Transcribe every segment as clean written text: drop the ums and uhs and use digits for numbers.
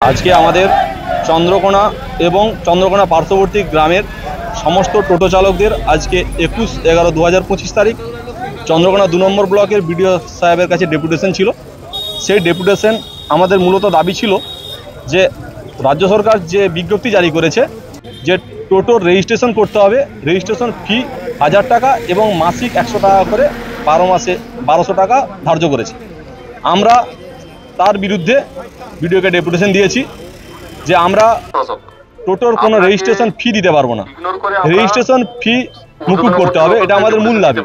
আজকে আমাদের চন্দ্রকোনা এবং চন্দ্রকোনা পার্শ্ববর্তী গ্রামের সমস্ত টোটো চালকদের আজকে 21/11/2025 তারিখ চন্দ্রকোনা 2 নম্বর ব্লকের বিডিও সাহেবের কাছে ডেপুটেশন ছিল। সেই ডেপুটেশন আমাদের মূলত দাবি ছিল যে রাজ্য সরকার যে বিজ্ঞপ্তি জারি করেছে যে টোটোর রেজিস্ট্রেশন করতে হবে, রেজিস্ট্রেশন ফি 1000 টাকা এবং মাসিক 100 টাকা করে 12 মাসে 1200 টাকা ধার্য করেছে। আমরা তার বিরুদ্ধে বিডিওকে ডেপুটেশন দিয়েছি যে আমরা টোটোর কোনো রেজিস্ট্রেশন ফি দিতে পারবো না, রেজিস্ট্রেশন ফি মুকুব করতে হবে, এটা আমাদের মূল দাবি।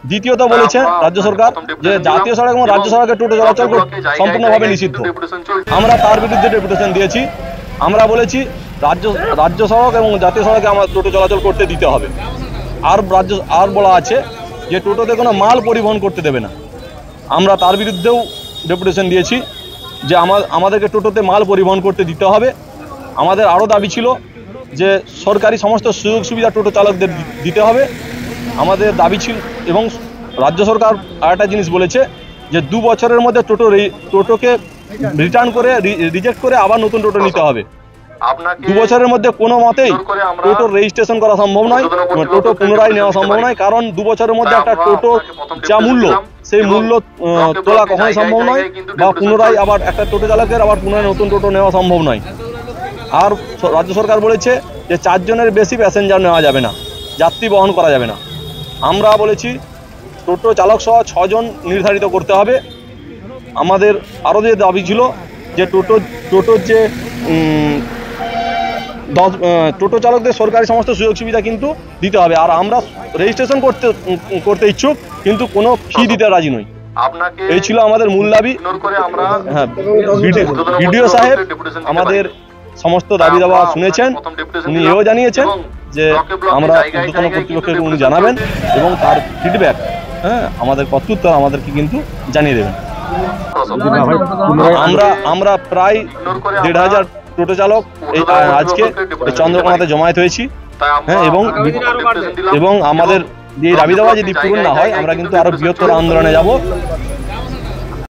দ্বিতীয়ত বলেছে রাজ্য সরকার যে জাতীয় সড়ক এবং রাজ্য সড়কে টোটো চলাচল সম্পূর্ণভাবে নিষিদ্ধ। আমরা তার বিরুদ্ধে ডেপুটেশন দিয়েছি। আমরা বলেছি রাজ্য সড়ক এবং জাতীয় সড়কে আমার টোটো চলাচল করতে দিতে হবে। আর বলা আছে যে টোটোতে কোনো মাল পরিবহন করতে দেবে না। আমরা তার বিরুদ্ধেও ডেপুটেশন দিয়েছি যে আমাদেরকে টোটোতে মাল পরিবহন করতে দিতে হবে। আমাদের আরও দাবি ছিল যে সরকারি সমস্ত সুযোগ সুবিধা টোটো চালকদের দিতে হবে। আমাদের দাবি ছিল এবং রাজ্য সরকার আরেকটা জিনিস বলেছে যে 2 বছরের মধ্যে টোটোকে রিটার্ন করে রিজেক্ট করে আবার নতুন টোটো নিতে হবে। 2 বছরের মধ্যে কোনো মতেই টোটোর রেজিস্ট্রেশন করা সম্ভব নয়, টোটো পুনরায় নেওয়া সম্ভব নয়, কারণ 2 বছরের মধ্যে একটা টোটো যা মূল্য সেই মূল্য তোলা কখনোই সম্ভব নয়, বা পুনরায় আবার একটা টোটো চালকের আবার পুনরায় নতুন টোটো নেওয়া সম্ভব নয়। আর রাজ্য সরকার বলেছে যে 4 জনের বেশি প্যাসেঞ্জার নেওয়া যাবে না, যাত্রী বহন করা যাবে না। আমরা বলেছি টোটো চালক সহ 6 জন নির্ধারিত করতে হবে। আমাদের আরও যে দাবি ছিল যে টোটোর যে টোটো চালকদের সরকারি সমস্ত সুযোগ সুবিধা কিন্তু দিতে হবে। আর আমরা রেজিস্ট্রেশন করতে ইচ্ছুক, কিন্তু কোনো ফি দিতে রাজি নই। এই ছিল আমাদের মূল দাবি। হ্যাঁ, বিডিও সাহেব আমাদের সমস্ত দাবি দাবা শুনেছেন, উনি এও জানিয়েছেন যে আমরা ঊর্ধ্বতন কর্তৃপক্ষকে উনি জানাবেন এবং তার ফিডব্যাক আমাদের প্রত্যুত্তর আমাদেরকে কিন্তু জানিয়ে দেবেন। আমরা প্রায় 1500 টোটো চালক আজকে চন্দ্রকোনাতে জমায়েত হয়েছি। হ্যাঁ, এবং আমাদের এই দাবি দাবা যদি পূরণ না হয় আমরা কিন্তু আরো বৃহত্তর আন্দোলনে যাব।